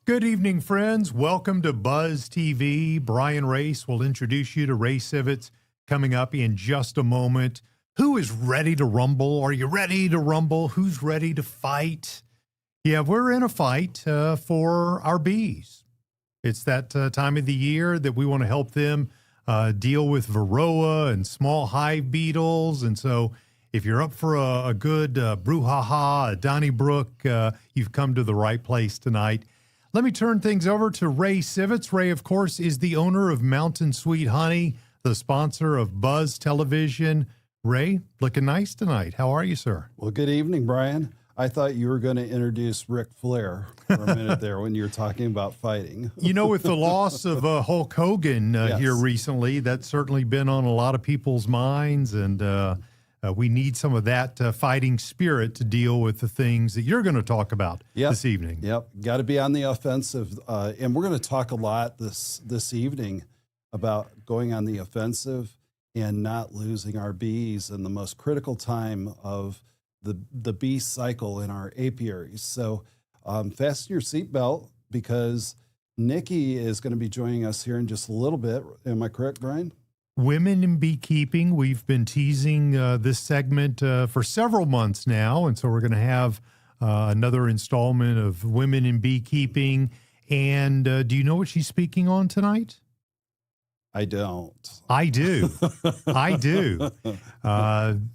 Good evening, friends. Welcome to Buzz TV. Bryan Race will introduce you to Ray Civitts coming up in just a moment. Who is ready to rumble? Are you ready to rumble? Who's ready to fight? Yeah, we're in a fight for our bees. It's that time of the year that we want to help them deal with Varroa and small hive beetles. And so if you're up for a good brouhaha, a Donnybrook, you've come to the right place tonight. Let me turn things over to Ray Civitts. Ray, of course, is the owner of Mountain Sweet Honey, the sponsor of Buzz Television. Ray, looking nice tonight. How are you, sir? Well, good evening, Bryan. I thought you were going to introduce Ric Flair for a minute there when you were talking about fighting. You know, with the loss of Hulk Hogan here recently, that's certainly been on a lot of people's minds, and we need some of that fighting spirit to deal with the things that you're going to talk about this evening. Yep, got to be on the offensive, and we're going to talk a lot this evening about going on the offensive and not losing our bees in the most critical time of the bee cycle in our apiaries. So fasten your seatbelt because Nikki is going to be joining us here in just a little bit. Am I correct, Bryan? Women in beekeeping. We've been teasing this segment for several months now, and so we're going to have another installment of Women in Beekeeping. And do you know what she's speaking on tonight? I don't. I do. I do.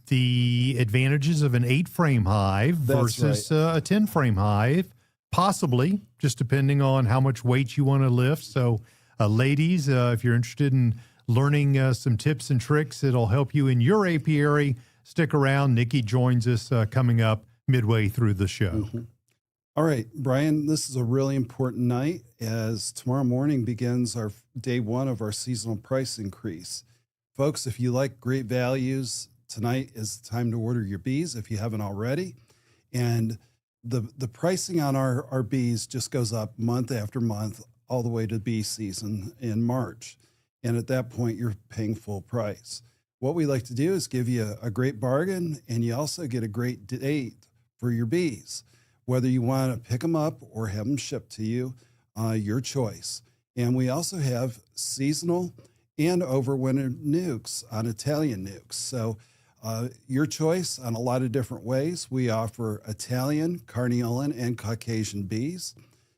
The advantages of an 8-frame hive versus a 10-frame hive, possibly, just depending on how much weight you want to lift. So, ladies, if you're interested in learning some tips and tricks that'll help you in your apiary, stick around. Nikki joins us coming up midway through the show. Mm-hmm. All right, Bryan, this is a really important night as tomorrow morning begins our day one of our seasonal price increase. Folks, if you like great values, tonight is the time to order your bees if you haven't already. And the pricing on our bees just goes up month after month all the way to bee season in March. And at that point, you're paying full price. What we like to do is give you a great bargain, and you also get a great date for your bees. Whether you want to pick them up or have them shipped to you, your choice. And we also have seasonal and overwintered nukes on Italian nukes. So your choice on a lot of different ways. We offer Italian, Carniolan, and Caucasian bees.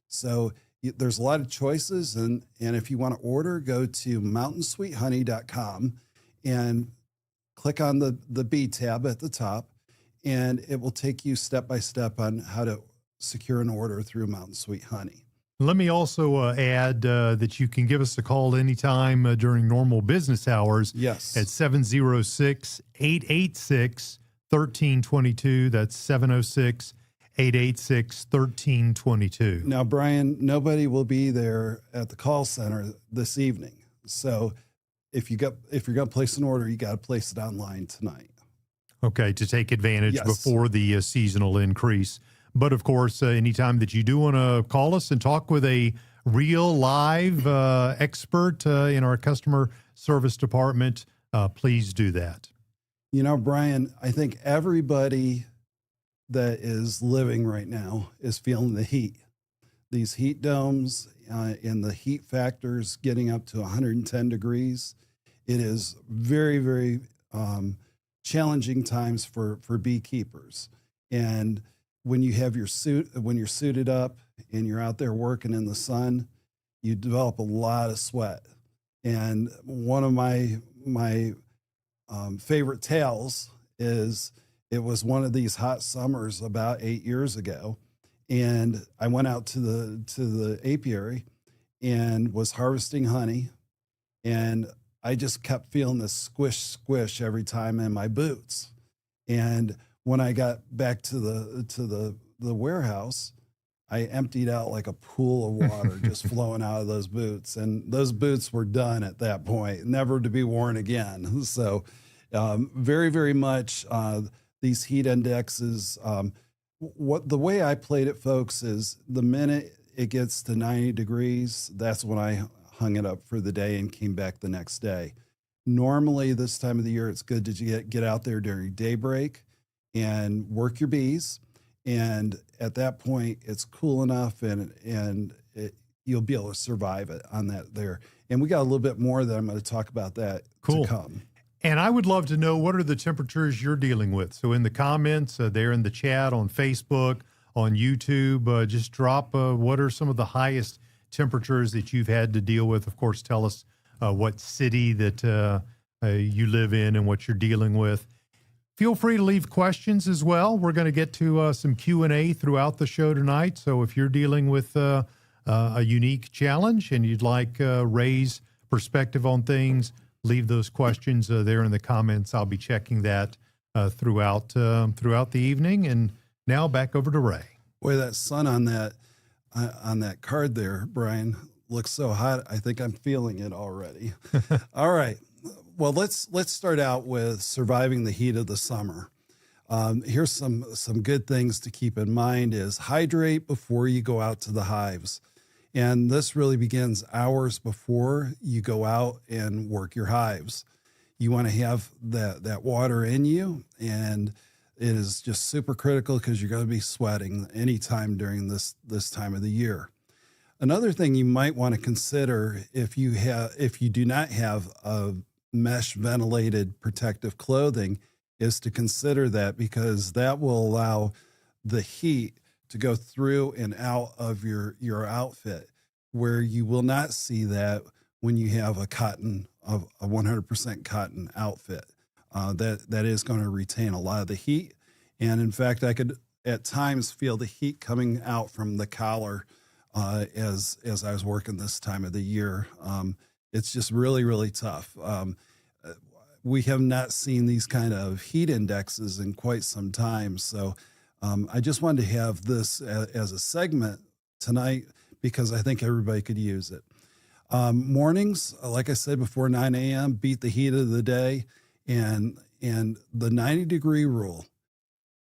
So there's a lot of choices, and if you want to order, go to mountainsweethoney.com and click on the bee tab at the top, and it will take you step by step on how to secure an order through Mountain Sweet Honey. Let me also add that you can give us a call anytime during normal business hours. Yes. At 706-886-1322. That's 706-886-1322. Now, Bryan, nobody will be there at the call center this evening. So if you're going to place an order, you got to place it online tonight. Okay, to take advantage before the seasonal increase. But of course, anytime that you do want to call us and talk with a real live expert in our customer service department, please do that. You know, Bryan, I think everybody that is living right now is feeling the heat. These heat domes and the heat factors getting up to 110 degrees. It is very, very challenging times for beekeepers. And when you have when you're suited up and you're out there working in the sun, you develop a lot of sweat. And one of my favorite tales is it was one of these hot summers about 8 years ago, and I went out to the apiary and was harvesting honey, and I just kept feeling this squish every time in my boots. And when I got back to the warehouse, I emptied out like a pool of water just flowing out of those boots. And those boots were done at that point, never to be worn again. So very, very much these heat indexes. The way I played it, folks, is the minute it gets to 90 degrees, that's when I hung it up for the day and came back the next day. Normally this time of the year, it's good to get out there during daybreak and work your bees. And at that point, it's cool enough you'll be able to survive it on that there. And we got a little bit more that I'm going to talk about that Cool. to come. And I would love to know, what are the temperatures you're dealing with? So in the comments, there in the chat on Facebook, on YouTube, just drop what are some of the highest temperatures that you've had to deal with. Of course, tell us what city that you live in and what you're dealing with. Feel free to leave questions as well. We're going to get to some Q&A throughout the show tonight. So if you're dealing with a unique challenge and you'd like Ray's perspective on things, leave those questions there in the comments. I'll be checking that throughout the evening. And now back over to Ray. Boy, that sun on that card there, Brian, looks so hot. I think I'm feeling it already. All right. Well, let's start out with surviving the heat of the summer. Here's some good things to keep in mind is hydrate before you go out to the hives. And this really begins hours before you go out and work your hives. You want to have that water in you, and it is just super critical because you're going to be sweating anytime during this time of the year. Another thing you might want to consider if you do not have a mesh ventilated protective clothing is to consider that, because that will allow the heat to go through and out of your outfit, where you will not see that when you have a 100% cotton outfit. That is going to retain a lot of the heat. And in fact, I could at times feel the heat coming out from the collar as I was working this time of the year. It's just really, really tough. We have not seen these kind of heat indexes in quite some time. So I just wanted to have this as a segment tonight because I think everybody could use it. Mornings, like I said, before 9 a.m., beat the heat of the day. And the 90-degree rule,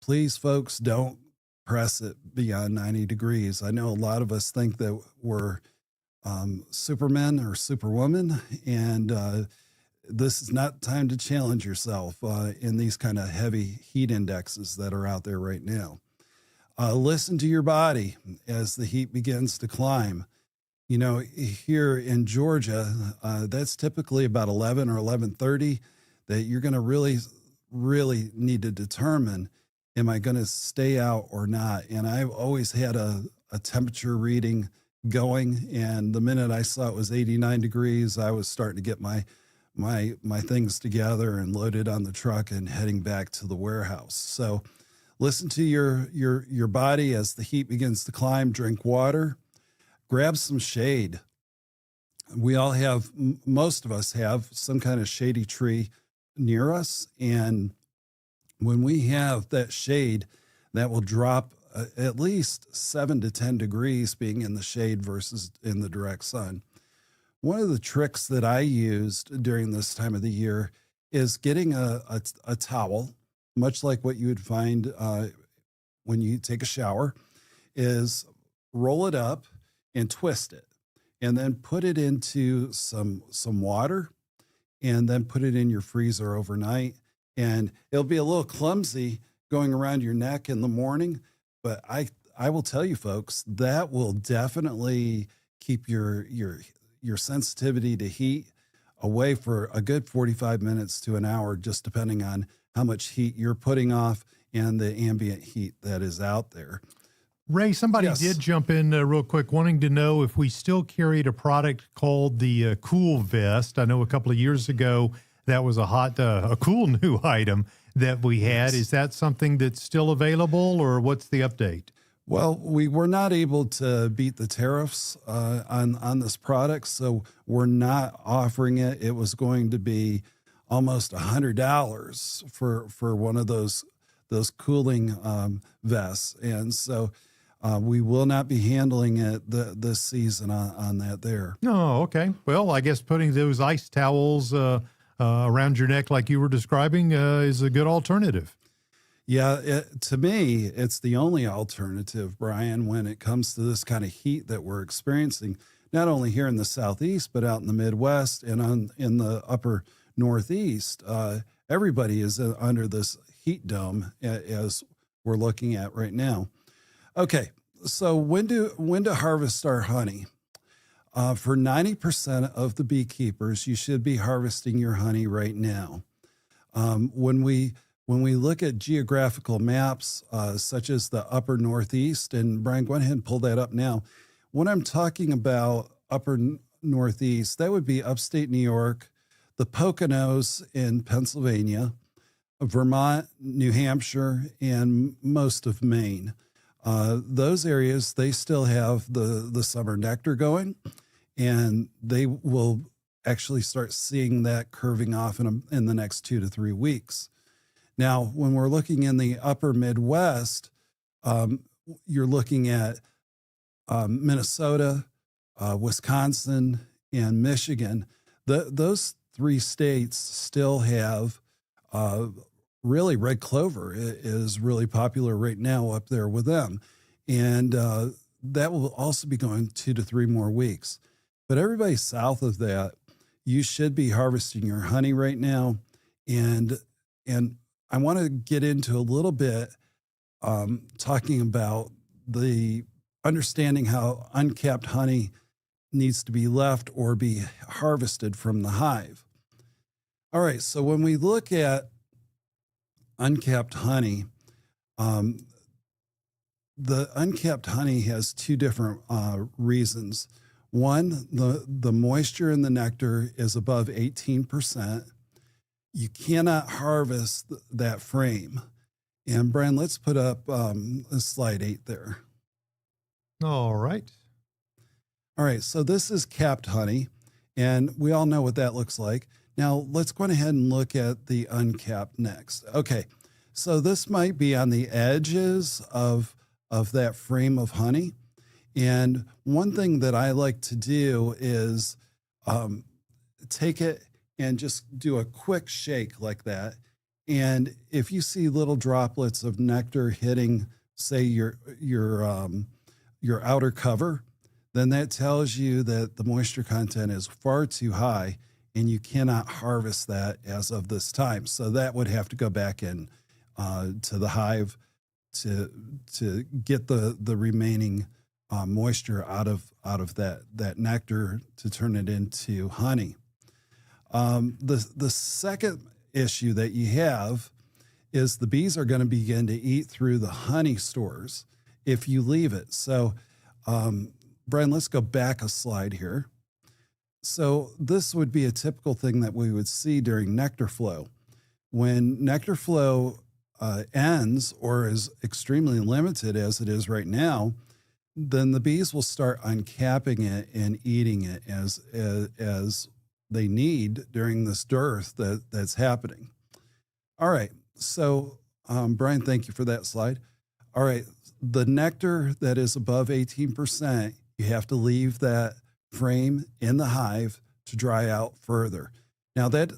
please, folks, don't press it beyond 90 degrees. I know a lot of us think that we're supermen or superwomen, and this is not time to challenge yourself in these kind of heavy heat indexes that are out there right now. Listen to your body as the heat begins to climb. You know, here in Georgia, that's typically about 11 or 11:30 that you're going to really, really need to determine, am I going to stay out or not? And I've always had a temperature reading going, and the minute I saw it was 89 degrees, I was starting to get my things together and loaded on the truck and heading back to the warehouse. So listen to your body as the heat begins to climb. Drink water, grab some shade. We all have, most of us have some kind of shady tree near us. And when we have that shade, that will drop at least 7 to 10 degrees being in the shade versus in the direct sun. One of the tricks that I used during this time of the year is getting a towel, much like what you would find when you take a shower, is roll it up and twist it, and then put it into some water, and then put it in your freezer overnight. And it'll be a little clumsy going around your neck in the morning, but I will tell you, folks, that will definitely keep your sensitivity to heat away for a good 45 minutes to an hour, just depending on how much heat you're putting off and the ambient heat that is out there. Ray, somebody Yes. did jump in real quick wanting to know if we still carried a product called the Cool Vest. I know a couple of years ago that was a cool new item that we had. Yes. Is that something that's still available, or what's the update? Well, we were not able to beat the tariffs on this product, so we're not offering it. It was going to be almost $100 for one of those cooling vests, and so we will not be handling it this season on that there. Oh, okay. Well, I guess putting those ice towels around your neck like you were describing is a good alternative. Yeah, to me, it's the only alternative, Brian, when it comes to this kind of heat that we're experiencing, not only here in the Southeast, but out in the Midwest and in the upper Northeast. Everybody is under this heat dome as we're looking at right now. Okay, so when to harvest our honey? For 90% of the beekeepers, you should be harvesting your honey right now. When we look at geographical maps, such as the upper Northeast, and Brian, go ahead and pull that up now. When I'm talking about upper Northeast, that would be upstate New York, the Poconos in Pennsylvania, Vermont, New Hampshire, and most of Maine. Those areas, they still have the summer nectar going, and they will actually start seeing that curving off in the next 2 to 3 weeks. Now, when we're looking in the upper Midwest, you're looking at Minnesota, Wisconsin, and Michigan. Those 3 states still have really red clover is really popular right now up there with them. And that will also be going 2 to 3 more weeks. But everybody south of that, you should be harvesting your honey right now. And I want to get into a little bit talking about the understanding how uncapped honey needs to be left or be harvested from the hive. All right, so when we look at uncapped honey, the uncapped honey has 2 different reasons. One, the moisture in the nectar is above 18%. You cannot harvest that frame. And Bryan, let's put up slide 8 there. All right. All right, so this is capped honey, and we all know what that looks like. Now, let's go ahead and look at the uncapped next. Okay, so this might be on the edges of that frame of honey. And one thing that I like to do is take it and just do a quick shake like that. And if you see little droplets of nectar hitting, say, your outer cover, then that tells you that the moisture content is far too high and you cannot harvest that as of this time. So that would have to go back in to the hive to get the remaining moisture out of that nectar to turn it into honey. The second issue that you have is the bees are going to begin to eat through the honey stores if you leave it. So, Bryan, let's go back a slide here. So this would be a typical thing that we would see during nectar flow. When nectar flow ends or is extremely limited as it is right now, then the bees will start uncapping it and eating it as they need during this dearth that's happening. All right, so Bryan, thank you for that slide. All right, the nectar that is above 18%, you have to leave that frame in the hive to dry out further. Now that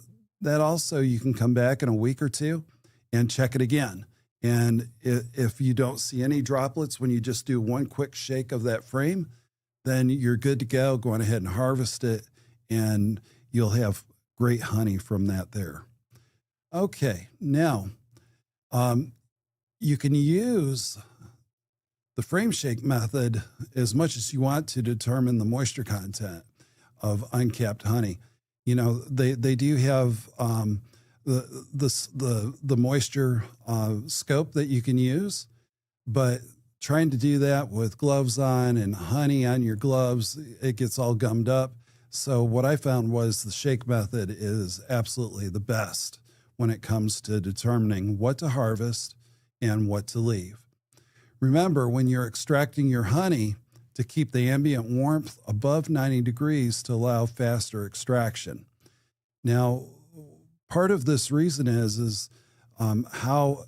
also, you can come back in a week or 2 and check it again. And if you don't see any droplets when you just do one quick shake of that frame, then you're good to go. Go on ahead and harvest it, and you'll have great honey from that there. Okay, now you can use the frame shake method as much as you want to determine the moisture content of uncapped honey. You know, they do have the moisture scope that you can use, but trying to do that with gloves on and honey on your gloves, it gets all gummed up. So what I found was the shake method is absolutely the best when it comes to determining what to harvest and what to leave. Remember, when you're extracting your honey, to keep the ambient warmth above 90 degrees to allow faster extraction. Now, part of this reason is how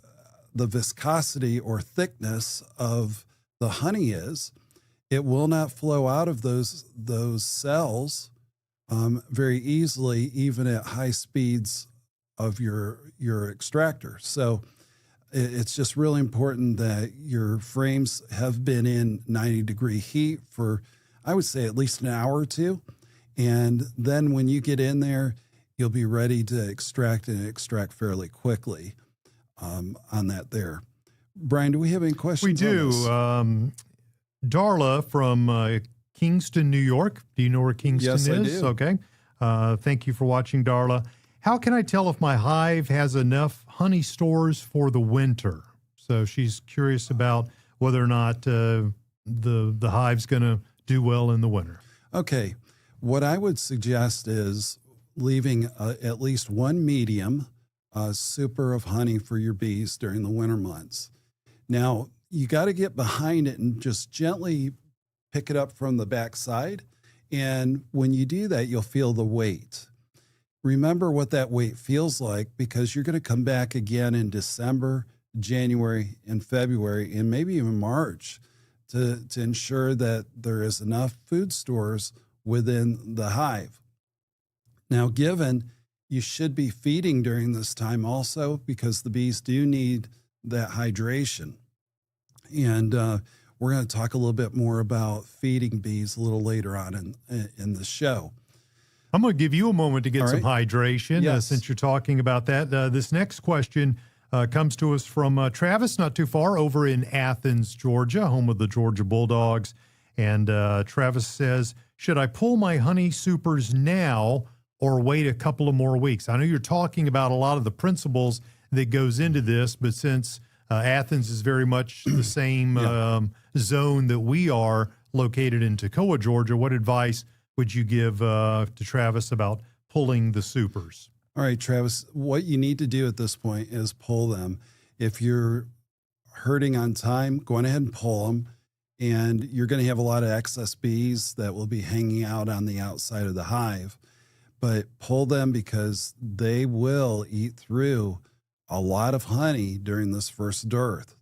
the viscosity or thickness of the honey is. It will not flow out of those cells very easily, even at high speeds of your extractor. So it's just really important that your frames have been in 90-degree heat for, I would say, at least an hour or 2. And then when you get in there, you'll be ready to extract and extract fairly quickly on that there. Brian, do we have any questions? We do. Darla from Kingston, New York. Do you know where Kingston Yes, is? I do. Okay. Thank you for watching, Darla. How can I tell if my hive has enough honey stores for the winter? So she's curious about whether or not the hive's going to do well in the winter. Okay. What I would suggest is leaving at least one medium super of honey for your bees during the winter months. Now, you got to get behind it and just gently pick it up from the backside. And when you do that, you'll feel the weight. Remember what that weight feels like, because you're going to come back again in December, January, and February, and maybe even March to ensure that there is enough food stores within the hive. Now, given you should be feeding during this time also, because the bees do need that hydration. And we're going to talk a little bit more about feeding bees a little later on in the show. I'm going to give you a moment to get some hydration since you're talking about that. This next question comes to us from Travis, not too far, over in Athens, Georgia, home of the Georgia Bulldogs. And Travis says, should I pull my honey supers now or wait a couple of more weeks? I know you're talking about a lot of the principles that goes into this, but since Athens is very much the same zone that we are located in Toccoa, Georgia, what advice would you give to Travis about pulling the supers? All right, Travis, what you need to do at this point is pull them. If you're herding on time, go on ahead and pull them. And you're going to have a lot of excess bees that will be hanging out on the outside of the hive. But pull them because they will eat through a lot of honey during this first dearth.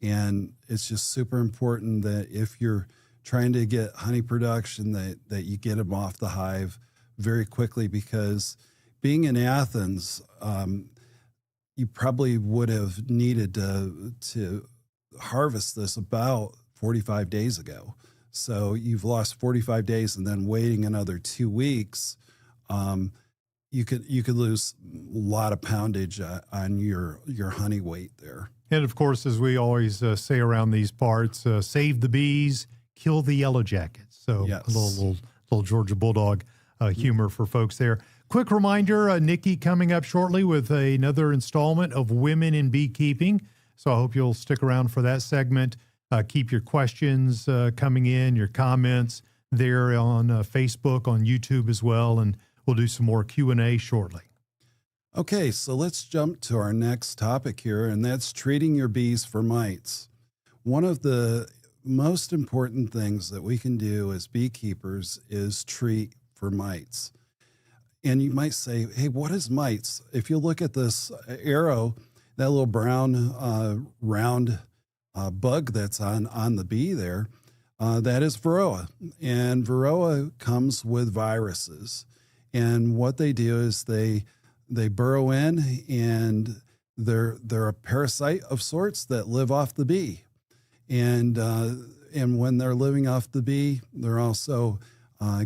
And it's just super important that if you're trying to get honey production, that you get them off the hive very quickly, because being in Athens, you probably would have needed to harvest this about 45 days ago. So you've lost 45 days, and then waiting another 2 weeks, you could lose a lot of poundage on your honey weight there. And of course, as we always say around these parts, save the bees, kill the yellow jackets. So yes. a little Georgia Bulldog humor for folks there. Quick reminder, Nikki coming up shortly with another installment of Women in Beekeeping. So I hope you'll stick around for that segment. Keep your questions coming in, your comments there on Facebook, on YouTube as well, and we'll do some more Q&A shortly. Okay, so let's jump to our next topic here, and that's treating your bees for mites. One of the most important things that we can do as beekeepers is treat for mites. And you might say, hey, what is mites? If you look at this arrow, that little brown round bug that's on the bee there, that is Varroa. And Varroa comes with viruses. And what they do is they burrow in, and they're a parasite of sorts that live off the bee. And when they're living off the bee, they're also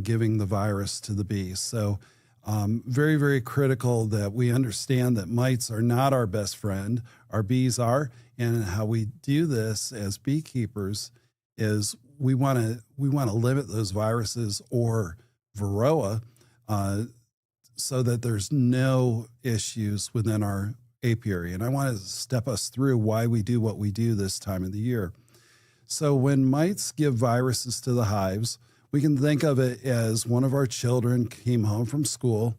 giving the virus to the bee. So very, very critical that we understand that mites are not our best friend. Our bees are. And how we do this as beekeepers is we want to limit those viruses or Varroa so that there's no issues within our apiary. And I want to step us through why we do what we do this time of the year. So when mites give viruses to the hives, we can think of it as one of our children came home from school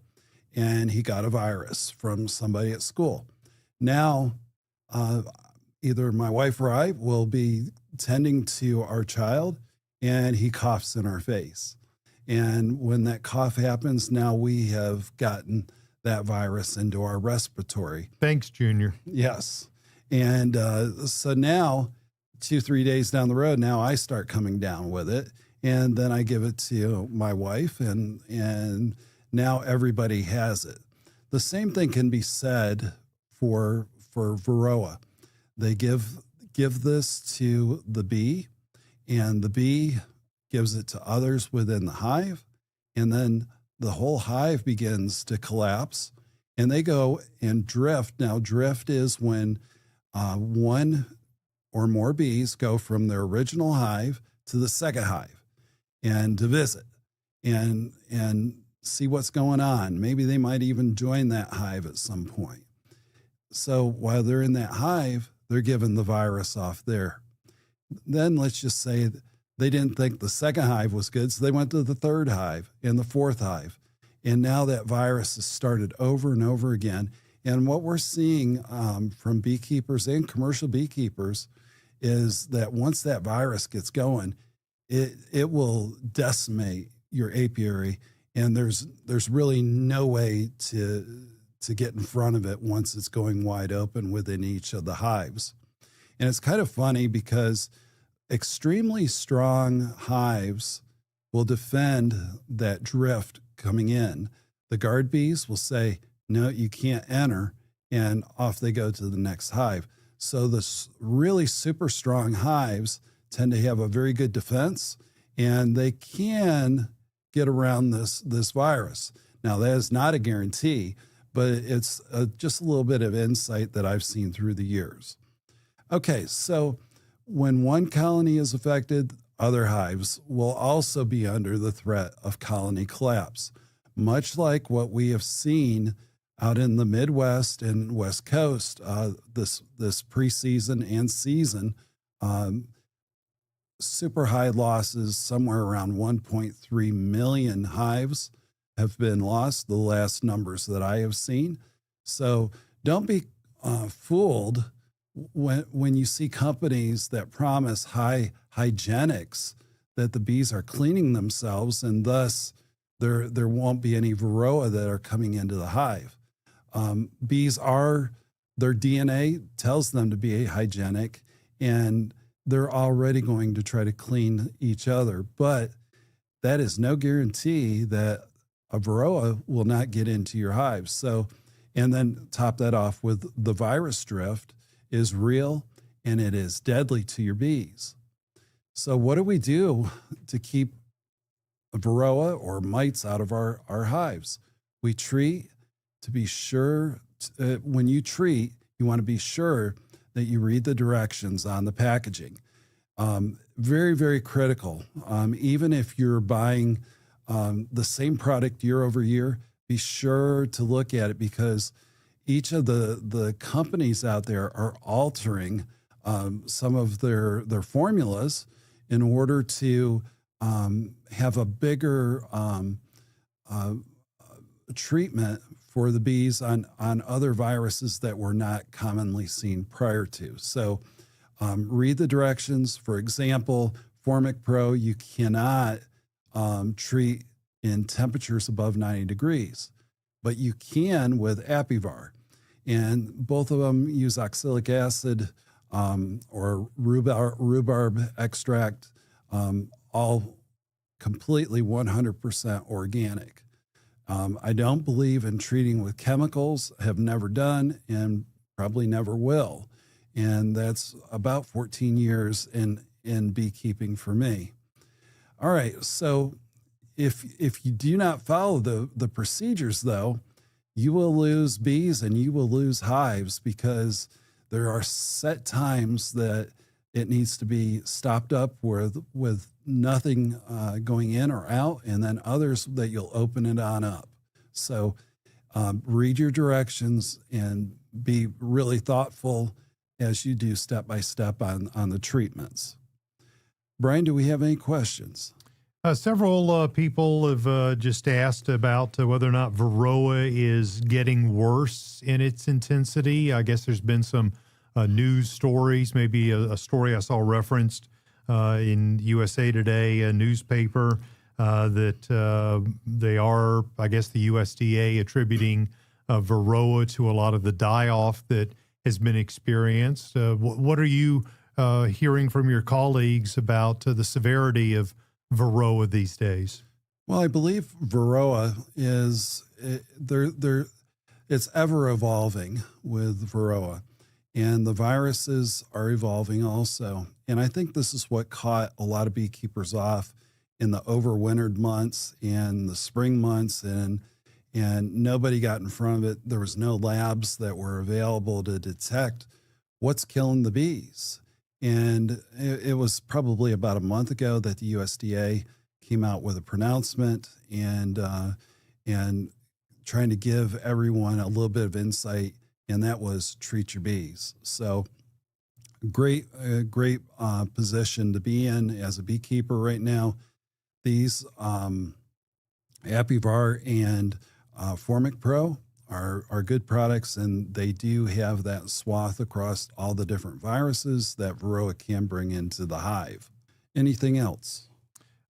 and he got a virus from somebody at school. Now, either my wife or I will be tending to our child and he coughs in our face. And when that cough happens, now we have gotten that virus into our respiratory. Thanks, Junior. Yes. And so now, 2-3 days down the road, now I start coming down with it. And then I give it to my wife, and now everybody has it. The same thing can be said for Varroa. They give this to the bee, and the bee gives it to others within the hive, and then the whole hive begins to collapse, and they go and drift. Now, drift is when one or more bees go from their original hive to the second hive and to visit and see what's going on. Maybe they might even join that hive at some point. So while they're in that hive, they're giving the virus off there. Then let's just say they didn't think the second hive was good, so they went to the third hive and the fourth hive. And now that virus has started over and over again. And what we're seeing from beekeepers and commercial beekeepers is that once that virus gets going, it will decimate your apiary, and there's really no way to get in front of it once it's going wide open within each of the hives. And it's kind of funny because extremely strong hives will defend that drift coming in. The guard bees will say, no, you can't enter, and off they go to the next hive. So the really super strong hives tend to have a very good defense, and they can get around this virus. Now, that is not a guarantee, but it's just a little bit of insight that I've seen through the years. Okay, so when one colony is affected, other hives will also be under the threat of colony collapse, much like what we have seen out in the Midwest and West Coast this preseason and season. Super high losses, somewhere around 1.3 million hives have been lost, the last numbers that I have seen. So don't be fooled when you see companies that promise high hygienics, that the bees are cleaning themselves and thus there won't be any Varroa that are coming into the hive. Bees their DNA tells them to be hygienic, and they're already going to try to clean each other. But that is no guarantee that a Varroa will not get into your hives. So, and then top that off with the virus drift is real and it is deadly to your bees. So what do we do to keep Varroa or mites out of our hives? We treat to be sure. When you treat, you want to be sure that you read the directions on the packaging. Very, very critical. Even if you're buying the same product year over year, be sure to look at it, because each of the companies out there are altering some of their formulas in order to have a bigger treatment for the bees on other viruses that were not commonly seen prior to. So read the directions. For example, Formic Pro, you cannot treat in temperatures above 90 degrees, but you can with Apivar. And both of them use oxalic acid or rhubarb extract, all completely 100% organic. I don't believe in treating with chemicals, have never done, and probably never will. And that's about 14 years in beekeeping for me. All right, so if you do not follow the procedures, though, you will lose bees and you will lose hives, because there are set times that it needs to be stopped up with nothing going in or out, and then others that you'll open it on up. So read your directions and be really thoughtful as you do step by step on the treatments. Bryan, do we have any questions? Several people have just asked about whether or not Varroa is getting worse in its intensity. I guess there's been some news stories, maybe a story I saw referenced in USA Today, a newspaper, that they are, I guess the USDA, attributing Varroa to a lot of the die-off that has been experienced. What are you hearing from your colleagues about the severity of Varroa these days? Well, I believe Varroa is it's ever evolving with Varroa, and the viruses are evolving also. And I think this is what caught a lot of beekeepers off in the overwintered months and the spring months, and nobody got in front of it. There was no labs that were available to detect what's killing the bees. And it was probably about a month ago that the USDA came out with a pronouncement and trying to give everyone a little bit of insight, and that was treat your bees. So great position to be in as a beekeeper right now. These Apivar and Formic Pro are good products, and they do have that swath across all the different viruses that Varroa can bring into the hive. Anything else?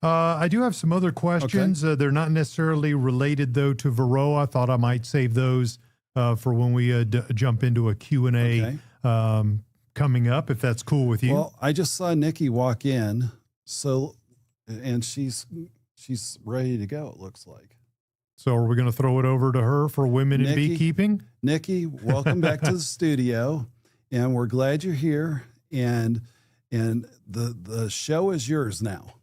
I do have some other questions. Okay. They're not necessarily related, though, to Varroa. I thought I might save those for when we jump into a Q&A coming up, if that's cool with you. Well, I just saw Nikki walk in, and she's ready to go, it looks like. So are we going to throw it over to her for women in Nikki, beekeeping? Nikki, welcome back to the studio, and we're glad you're here. And the show is yours now.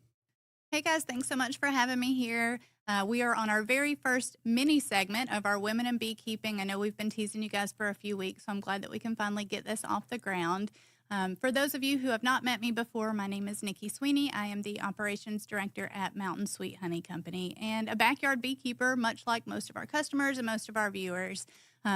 Hey guys, thanks so much for having me here. We are on our very first mini segment of our Women in Beekeeping. I know we've been teasing you guys for a few weeks, so I'm glad that we can finally get this off the ground. For those of you who have not met me before, my name is Nikki Sweeney. I am the Operations Director at Mountain Sweet Honey Company and a backyard beekeeper, much like most of our customers and most of our viewers.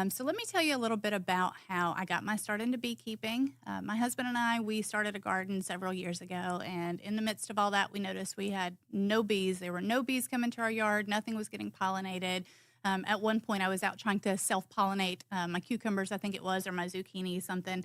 So let me tell you a little bit about how I got my start into beekeeping. My husband and I, we started a garden several years ago, and in the midst of all that, we noticed we had no bees. There were no bees coming to our yard. Nothing was getting pollinated. At one point, I was out trying to self-pollinate my cucumbers, I think it was, or my zucchini, something.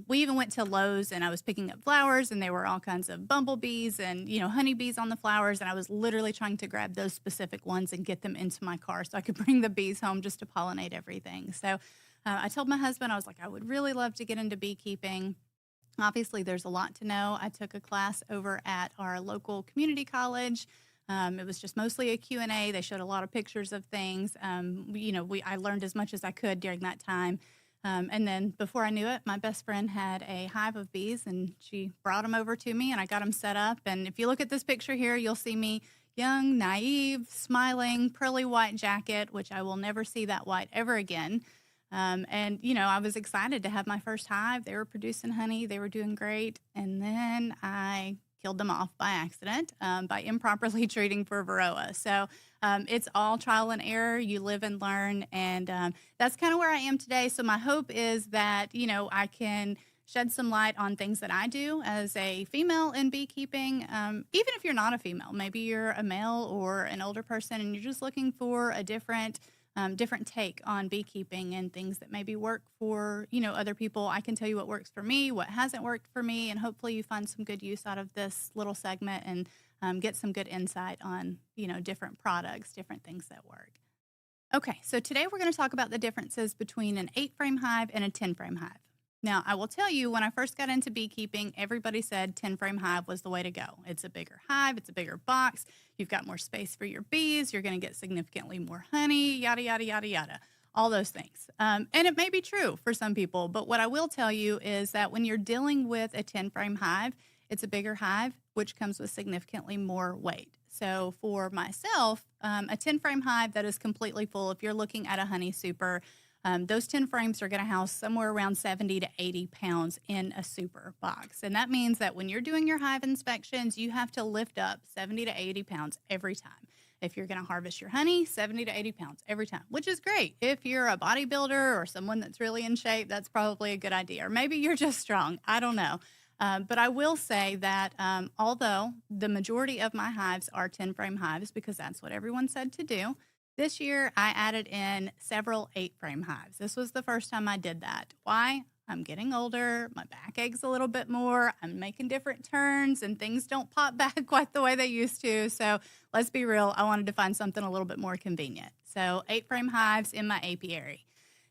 We even went to Lowe's, and I was picking up flowers, and there were all kinds of bumblebees and, honeybees on the flowers. And I was literally trying to grab those specific ones and get them into my car so I could bring the bees home just to pollinate everything. So I told my husband, I was like, I would really love to get into beekeeping. Obviously, there's a lot to know. I took a class over at our local community college. It was just mostly a Q&A. They showed a lot of pictures of things. I learned as much as I could during that time. And then before I knew it, my best friend had a hive of bees, and she brought them over to me, and I got them set up. And if you look at this picture here, you'll see me young, naive, smiling, pearly white jacket, which I will never see that white ever again. I was excited to have my first hive. They were producing honey. They were doing great. And then I killed them off by accident by improperly treating for Varroa. So it's all trial and error. You live and learn. And that's kind of where I am today. So my hope is that, I can shed some light on things that I do as a female in beekeeping. Even if you're not a female, maybe you're a male or an older person and you're just looking for a different take on beekeeping and things that maybe work for, other people. I can tell you what works for me, what hasn't worked for me, and hopefully you find some good use out of this little segment and get some good insight on, different products, different things that work. Okay, so today we're going to talk about the differences between an 8-frame hive and a 10-frame hive. Now, I will tell you, when I first got into beekeeping, everybody said 10-frame hive was the way to go. It's a bigger hive. It's a bigger box. You've got more space for your bees. You're going to get significantly more honey, yada, yada, yada, yada, all those things. And it may be true for some people, but what I will tell you is that when you're dealing with a 10-frame hive, it's a bigger hive, which comes with significantly more weight. So for myself, a 10-frame hive that is completely full, if you're looking at a honey super, those 10 frames are going to house somewhere around 70 to 80 pounds in a super box. And that means that when you're doing your hive inspections, you have to lift up 70 to 80 pounds every time. If you're going to harvest your honey, 70 to 80 pounds every time, which is great. If you're a bodybuilder or someone that's really in shape, that's probably a good idea. Or maybe you're just strong. I don't know. But I will say that although the majority of my hives are 10-frame hives, because that's what everyone said to do, this year, I added in several 8-frame hives. This was the first time I did that. Why? I'm getting older. My back aches a little bit more. I'm making different turns, and things don't pop back quite the way they used to. So let's be real. I wanted to find something a little bit more convenient. So 8-frame hives in my apiary.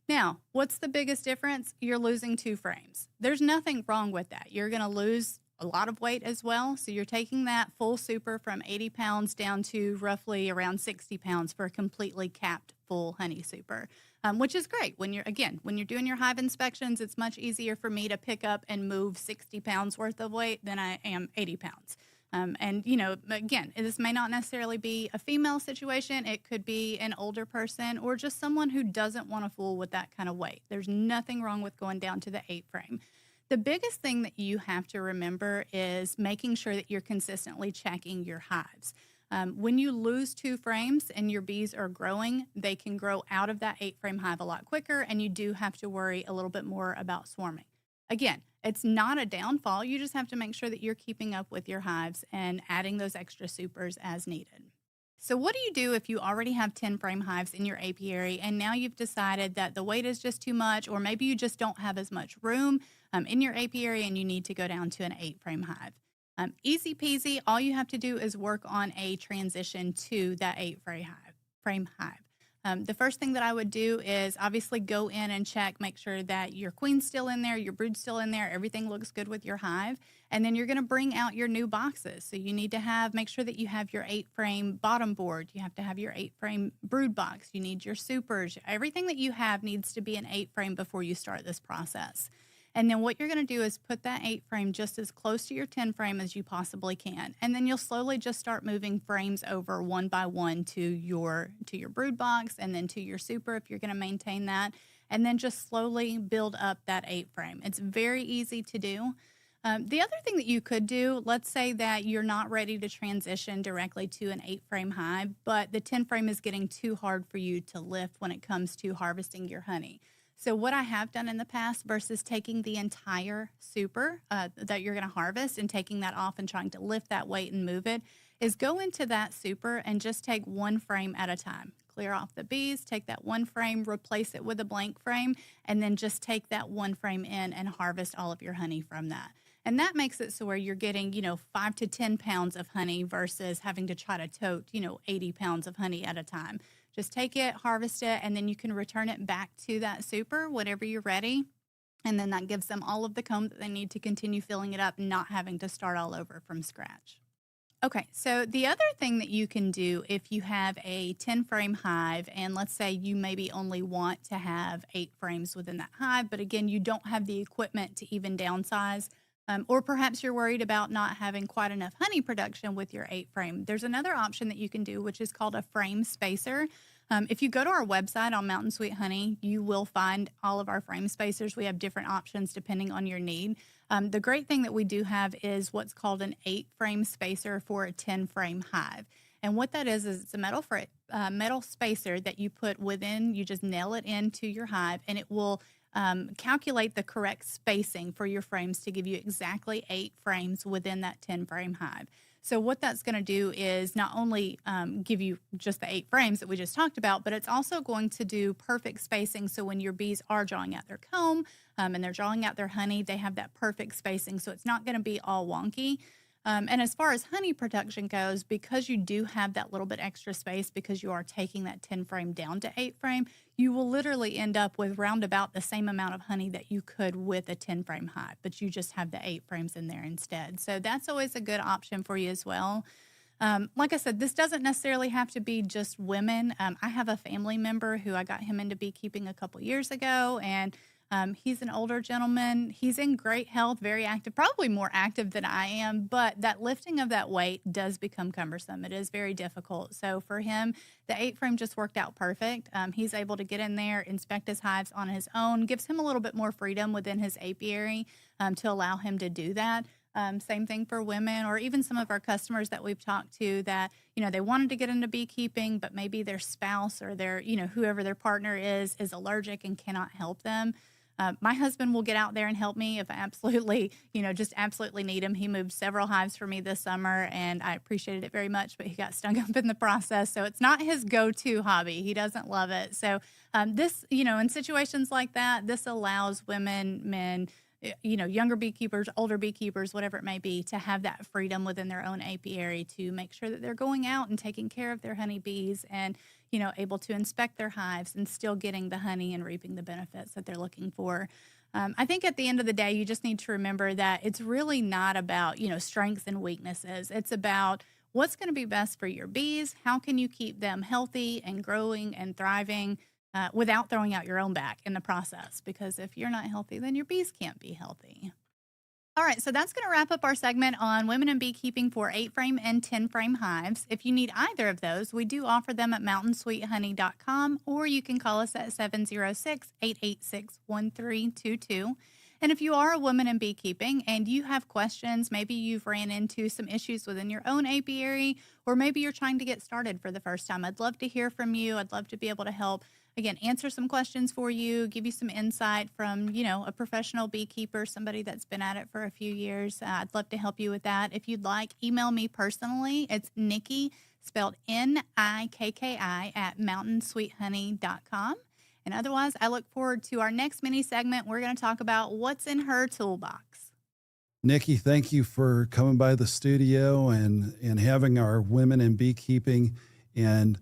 Now, what's the biggest difference? You're losing 2 frames. There's nothing wrong with that. You're going to lose a lot of weight as well. So you're taking that full super from 80 pounds down to roughly around 60 pounds for a completely capped full honey super, which is great. When you're doing your hive inspections, it's much easier for me to pick up and move 60 pounds worth of weight than I am 80 pounds. Again, this may not necessarily be a female situation. It could be an older person or just someone who doesn't want to fool with that kind of weight. There's nothing wrong with going down to the 8-frame. The biggest thing that you have to remember is making sure that you're consistently checking your hives. When you lose 2 frames and your bees are growing, they can grow out of that 8-frame hive a lot quicker, and you do have to worry a little bit more about swarming. Again, it's not a downfall. You just have to make sure that you're keeping up with your hives and adding those extra supers as needed. So what do you do if you already have 10-frame hives in your apiary and now you've decided that the weight is just too much, or maybe you just don't have as much room in your apiary and you need to go down to an 8-frame hive? Easy peasy. All you have to do is work on a transition to that 8-frame hive. The first thing that I would do is obviously go in and check, make sure that your queen's still in there, your brood's still in there, everything looks good with your hive. And then you're going to bring out your new boxes. So you need to make sure that you have your 8-frame bottom board. You have to have your 8-frame brood box. You need your supers. Everything that you have needs to be an 8-frame before you start this process. And then what you're going to do is put that 8-frame just as close to your 10-frame as you possibly can. And then you'll slowly just start moving frames over one by one to your brood box and then to your super if you're going to maintain that. And then just slowly build up that 8-frame. It's very easy to do. The other thing that you could do, let's say that you're not ready to transition directly to an 8-frame hive, but the 10-frame is getting too hard for you to lift when it comes to harvesting your honey. So what I have done in the past versus taking the entire super that you're going to harvest and taking that off and trying to lift that weight and move it is go into that super and just take 1 frame at a time. Clear off the bees, take that 1 frame, replace it with a blank frame, and then just take that 1 frame in and harvest all of your honey from that. And that makes it so where you're getting, 5 to 10 pounds of honey versus having to try to tote, 80 pounds of honey at a time. Just take it, harvest it, and then you can return it back to that super whenever you're ready. And then that gives them all of the comb that they need to continue filling it up, not having to start all over from scratch. Okay, so the other thing that you can do if you have a 10-frame hive, and let's say you maybe only want to have 8 frames within that hive, but again, you don't have the equipment to even downsize, or perhaps you're worried about not having quite enough honey production with your 8-frame. There's another option that you can do, which is called a frame spacer. If you go to our website on Mountain Sweet Honey, you will find all of our frame spacers. We have different options depending on your need. The great thing that we do have is what's called an 8-frame spacer for a 10-frame hive. And what that is it's a metal spacer that you put within, you just nail it into your hive, and it will calculate the correct spacing for your frames to give you exactly 8 frames within that 10-frame hive. So what that's going to do is not only give you just the 8 frames that we just talked about, but it's also going to do perfect spacing. So when your bees are drawing out their comb and they're drawing out their honey, they have that perfect spacing. So it's not going to be all wonky. And as far as honey production goes, because you do have that little bit extra space, because you are taking that 10-frame down to 8-frame, you will literally end up with round about the same amount of honey that you could with a 10-frame hive, but you just have the 8 frames in there instead. So that's always a good option for you as well. Like I said, this doesn't necessarily have to be just women. I have a family member who I got him into beekeeping a couple years ago, and he's an older gentleman. He's in great health, very active, probably more active than I am, but that lifting of that weight does become cumbersome. It is very difficult. So for him, the 8-frame just worked out perfect. He's able to get in there, inspect his hives on his own, gives him a little bit more freedom within his apiary to allow him to do that. Same thing for women, or even some of our customers that we've talked to that, they wanted to get into beekeeping, but maybe their spouse or their, whoever their partner is allergic and cannot help them. My husband will get out there and help me if I absolutely, just absolutely need him. He moved several hives for me this summer, and I appreciated it very much, but he got stung up in the process. So it's not his go-to hobby. He doesn't love it. So this, in situations like that, this allows women, men, younger beekeepers, older beekeepers, whatever it may be, to have that freedom within their own apiary to make sure that they're going out and taking care of their honeybees and, able to inspect their hives and still getting the honey and reaping the benefits that they're looking for. I think at the end of the day, you just need to remember that it's really not about, strengths and weaknesses. It's about what's going to be best for your bees. How can you keep them healthy and growing and thriving without throwing out your own back in the process? Because if you're not healthy, then your bees can't be healthy. All right, so that's going to wrap up our segment on women in beekeeping for 8-frame and 10-frame hives. If you need either of those, we do offer them at mountainsweethoney.com, or you can call us at 706-886-1322. And if you are a woman in beekeeping and you have questions, maybe you've ran into some issues within your own apiary, or maybe you're trying to get started for the first time, I'd love to hear from you. I'd love to be able to help, again, answer some questions for you, give you some insight from, a professional beekeeper, somebody that's been at it for a few years. I'd love to help you with that. If you'd like, email me personally. It's Nikki, spelled Nikki, at mountainsweethoney.com. And otherwise, I look forward to our next mini segment. We're going to talk about what's in her toolbox. Nikki, thank you for coming by the studio and having our women in beekeeping. And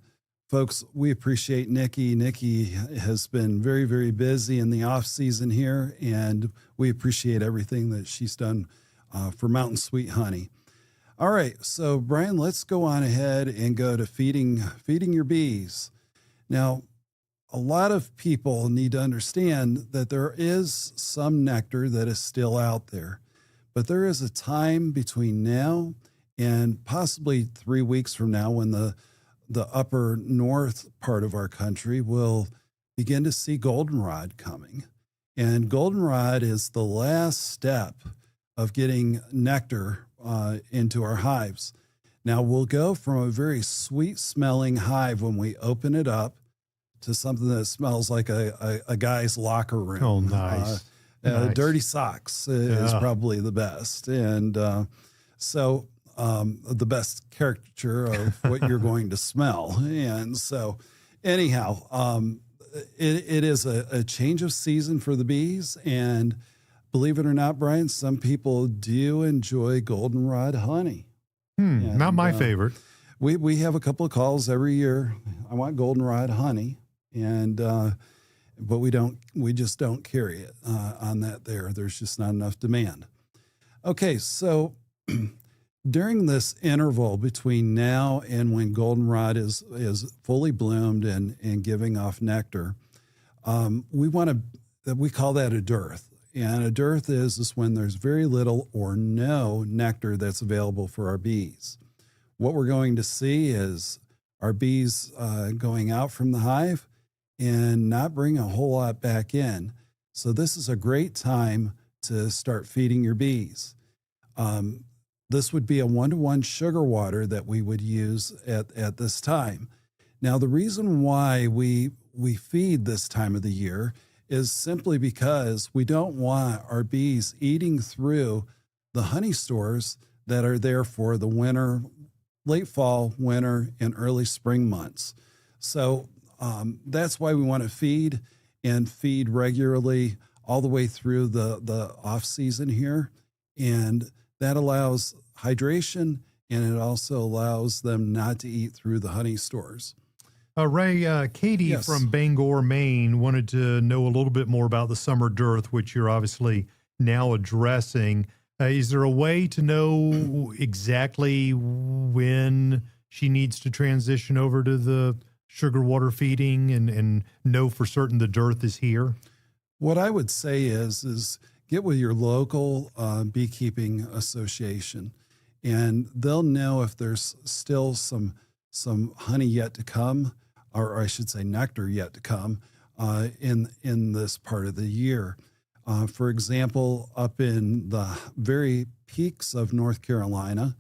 folks, we appreciate Nikki. Nikki has been very, very busy in the off season here, and we appreciate everything that she's done for Mountain Sweet Honey. All right, so Bryan, let's go on ahead and go to feeding your bees. Now, a lot of people need to understand that there is some nectar that is still out there, but there is a time between now and possibly 3 weeks from now when the upper north part of our country will begin to see goldenrod coming. And goldenrod is the last step of getting nectar into our hives. Now we'll go from a very sweet smelling hive when we open it up to something that smells like a guy's locker room. Oh, nice. Nice. Dirty socks is probably the best. And so the best caricature of what you're going to smell. And so anyhow, it is a change of season for the bees. And believe it or not, Bryan, some people do enjoy goldenrod honey. And, not my favorite. We have a couple of calls every year. I want goldenrod honey. And, but we just don't carry it on that there. There's just not enough demand. Okay. So during this interval between now and when goldenrod is fully bloomed and giving off nectar, we call that a dearth. And a dearth is when there's very little or no nectar that's available for our bees. What we're going to see is our bees going out from the hive and not bring a whole lot back in. So this is a great time to start feeding your bees. This would be a 1-to-1 sugar water that we would use at this time. Now, the reason why we feed this time of the year is simply because we don't want our bees eating through the honey stores that are there for the winter, late fall, winter, and early spring months. So that's why we want to feed regularly all the way through the off season here. And that allows hydration, and it also allows them not to eat through the honey stores. Ray, Katie Yes. from Bangor, Maine, wanted to know a little bit more about the summer dearth, which you're obviously now addressing. Is there a way to know exactly when she needs to transition over to the sugar water feeding and know for certain the dearth is here? What I would say is get with your local beekeeping association, and they'll know if there's still some honey yet to come, or I should say nectar yet to come in this part of the year. For example, up in the very peaks of North Carolina,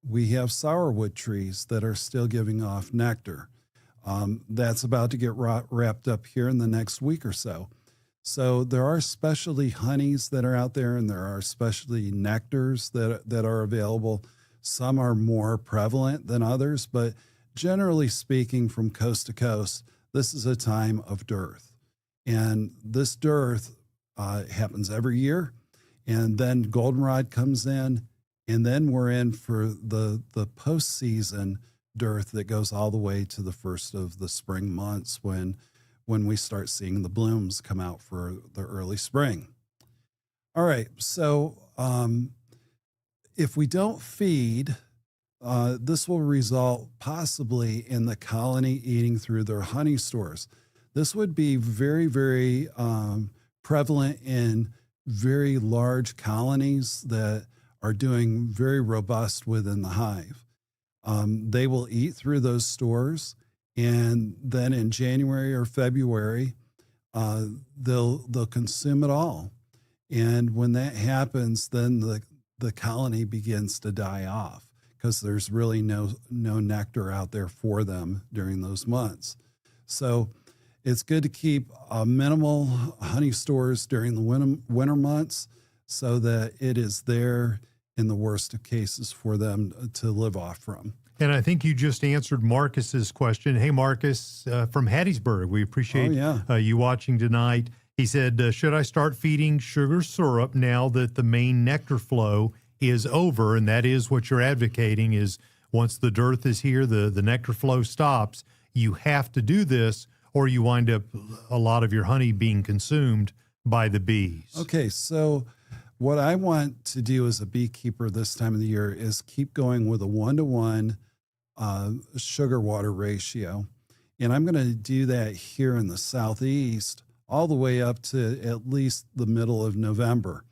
we have sourwood trees that are still giving off nectar. That's about to get wrapped up here in the next week or so. So there are specialty honeys that are out there, and there are specialty nectars that are available. Some are more prevalent than others, but generally speaking, from coast to coast, this is a time of dearth. And this dearth happens every year. And then goldenrod comes in, and then we're in for the post-season dearth that goes all the way to the first of the spring months when we start seeing the blooms come out for the early spring. All right, so if we don't feed, this will result possibly in the colony eating through their honey stores. This would be very, very prevalent in very large colonies that are doing very robust within the hive. They will eat through those stores, and then in January or February, they'll consume it all. And when that happens, then the colony begins to die off because there's really no nectar out there for them during those months. So it's good to keep minimal honey stores during the winter months so that it is there in the worst of cases for them to live off from. And I think you just answered Marcus's question. Hey, Marcus, from Hattiesburg, we appreciate you watching tonight. He said, should I start feeding sugar syrup now that the main nectar flow is over? And that is what you're advocating, is once the dearth is here, the nectar flow stops. You have to do this, or you wind up a lot of your honey being consumed by the bees. Okay, so what I want to do as a beekeeper this time of the year is keep going with a 1-to-1 sugar water ratio. And I'm going to do that here in the Southeast all the way up to at least the middle of November.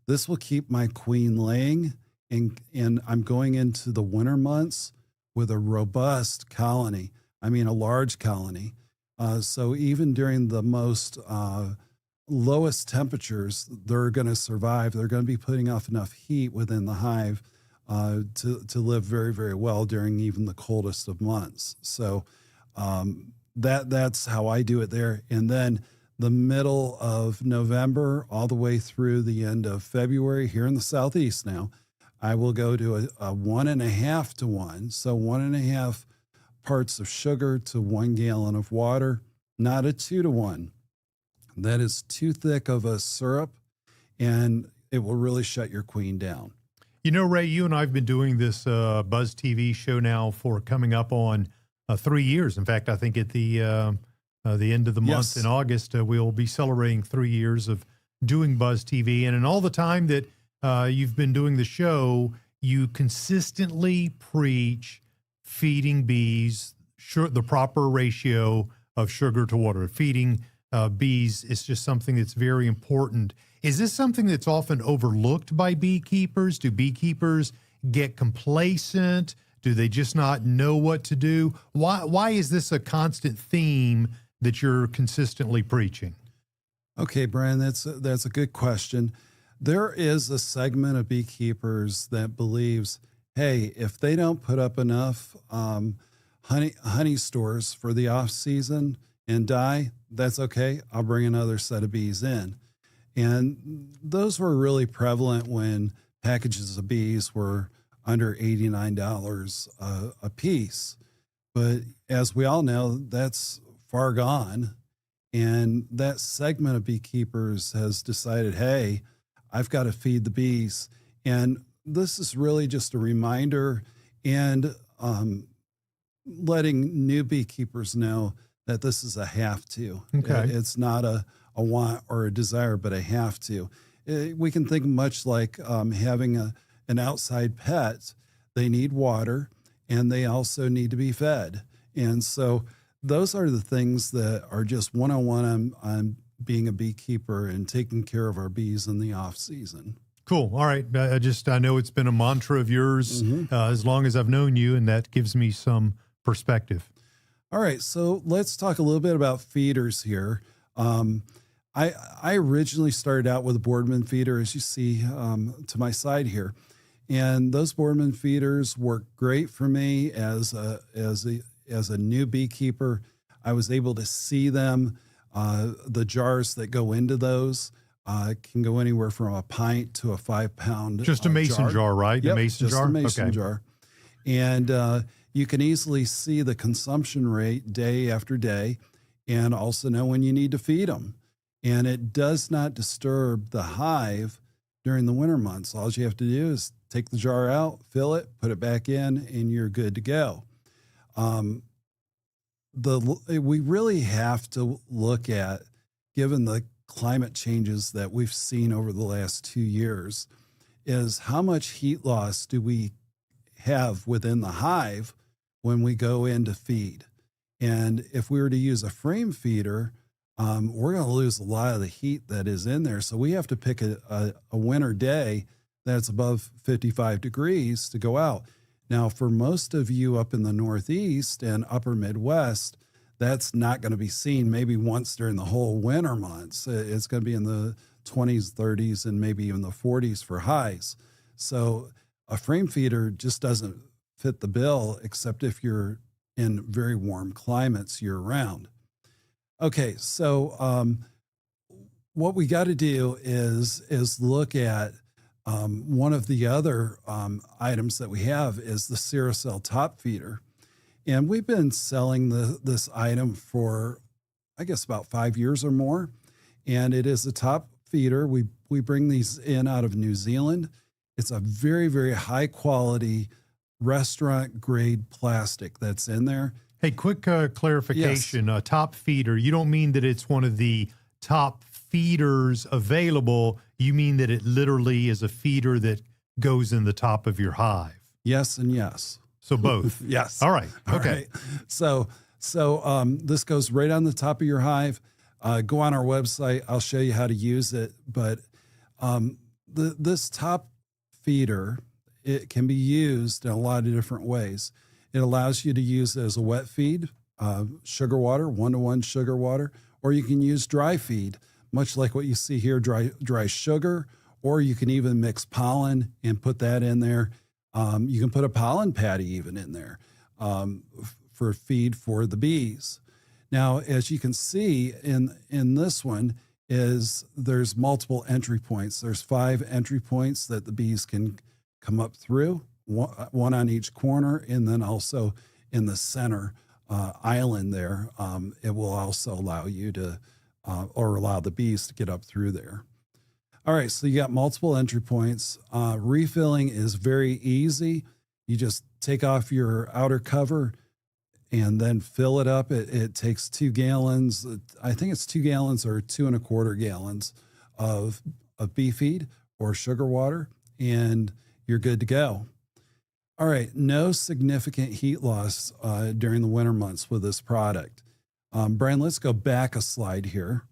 This will keep my queen laying, and I'm going into the winter months with a robust colony. I mean, a large colony. So even during the most lowest temperatures, they're going to survive. They're going to be putting off enough heat within the hive to live very, very well during even the coldest of months. So that's how I do it there. And then the middle of November all the way through the end of February here in the Southeast now, I will go to a 1.5-to-1. So 1.5 parts of sugar to 1 gallon of water, not a 2-to-1. That is too thick of a syrup, and it will really shut your queen down. You know, Ray, you and I have been doing this Buzz TV show now for coming up on 3 years. In fact, I think at the end of the month in August, we'll be celebrating 3 years of doing Buzz TV. And in all the time that you've been doing the show, you consistently preach feeding bees the proper ratio of sugar to water. Feeding bees is just something that's very important. Is this something that's often overlooked by beekeepers? Do beekeepers get complacent? Do they just not know what to do? Why is this a constant theme that you're consistently preaching? Okay, Bryan, that's a good question. There is a segment of beekeepers that believes, hey, if they don't put up enough honey stores for the off season and die, that's okay. I'll bring another set of bees in. And those were really prevalent when packages of bees were under $89 a piece. But as we all know, that's far gone. And that segment of beekeepers has decided, hey, I've got to feed the bees. And this is really just a reminder and letting new beekeepers know that this is a have to. Okay. It's not a want or a desire, but a have to. We can think much like having an outside pet. They need water and they also need to be fed. And so those are the things that are just one-on-one on being a beekeeper and taking care of our bees in the off season. Cool. All right. I know it's been a mantra of yours as long as I've known you, and that gives me some perspective. All right. So let's talk a little bit about feeders here. I originally started out with a Boardman feeder, as you see to my side here. And those Boardman feeders worked great for me as a new beekeeper. I was able to see them. The jars that go into those can go anywhere from a pint to a 5-pound Just a mason jar, right? Yep, a mason just jar? a mason jar. And you can easily see the consumption rate day after day and also know when you need to feed them. And it does not disturb the hive during the winter months. All you have to do is take the jar out, fill it, put it back in, and you're good to go. We really have to look at, given the climate changes that we've seen over the last 2 years, is how much heat loss do we have within the hive when we go in to feed? And if we were to use a frame feeder, we're going to lose a lot of the heat that is in there. So we have to pick a winter day that's above 55 degrees to go out. Now, for most of you up in the Northeast and upper Midwest, that's not going to be seen maybe once during the whole winter months. It's going to be in the 20s, 30s, and maybe even the 40s for highs. So a frame feeder just doesn't fit the bill, except if you're in very warm climates year round. Okay, so what we got to do is look at one of the other items that we have is the Ceracell top feeder. And we've been selling this item for, I guess, about 5 years or more. And it is a top feeder. We bring these in out of New Zealand. It's a very, very high quality restaurant grade plastic that's in there. Hey, quick clarification. Yes. Top feeder, you don't mean that it's one of the top feeders available. You mean that it literally is a feeder that goes in the top of your hive? Yes and yes. So both? Yes. All right. All Okay. right. So this goes right on the top of your hive. Go on our website. I'll show you how to use it. But this top feeder, it can be used in a lot of different ways. It allows you to use it as a wet feed, sugar water, 1-to-1 sugar water, or you can use dry feed, much like what you see here, dry sugar, or you can even mix pollen and put that in there. You can put a pollen patty even in there for feed for the bees. Now, as you can see in this one, there's multiple entry points. There's 5 entry points that the bees can come up through, one on each corner, and then also in the center island there. It will also allow you to, or allow the bees to get up through there. All right, so you got multiple entry points. Refilling is very easy. You just take off your outer cover and then fill it up. It takes 2 gallons. I think it's 2 gallons or 2 1/4 gallons of bee feed or sugar water, and you're good to go. All right, no significant heat loss during the winter months with this product. Bryan, let's go back a slide here.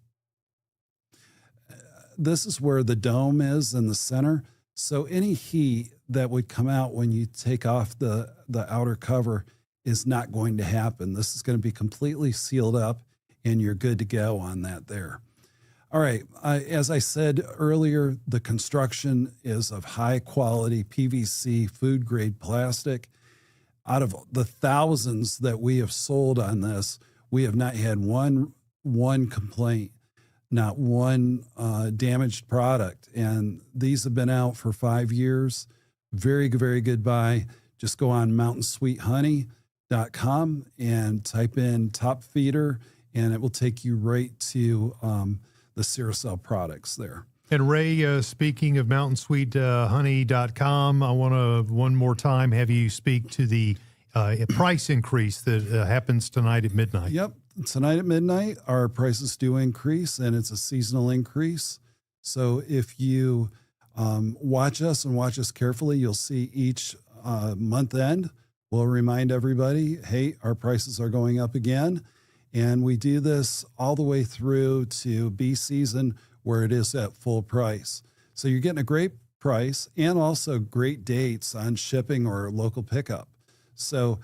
This is where the dome is in the center. So any heat that would come out when you take off the outer cover is not going to happen. This is going to be completely sealed up and you're good to go on that there. All right. As I said earlier, the construction is of high quality PVC food grade plastic. Out of the thousands that we have sold on this, we have not had one complaint, not one damaged product. And these have been out for 5 years. Very, very good buy. Just go on mountainsweethoney.com and type in top feeder, and it will take you right to the Ceracell products there. And Ray, speaking of mountainsweethoney.com, I want to one more time have you speak to the price increase that happens tonight at midnight. Yep. Tonight at midnight, our prices do increase, and it's a seasonal increase. So if you watch us carefully, you'll see each month end, we'll remind everybody, hey, our prices are going up again. And we do this all the way through to bee season where it is at full price. So you're getting a great price and also great dates on shipping or local pickup. So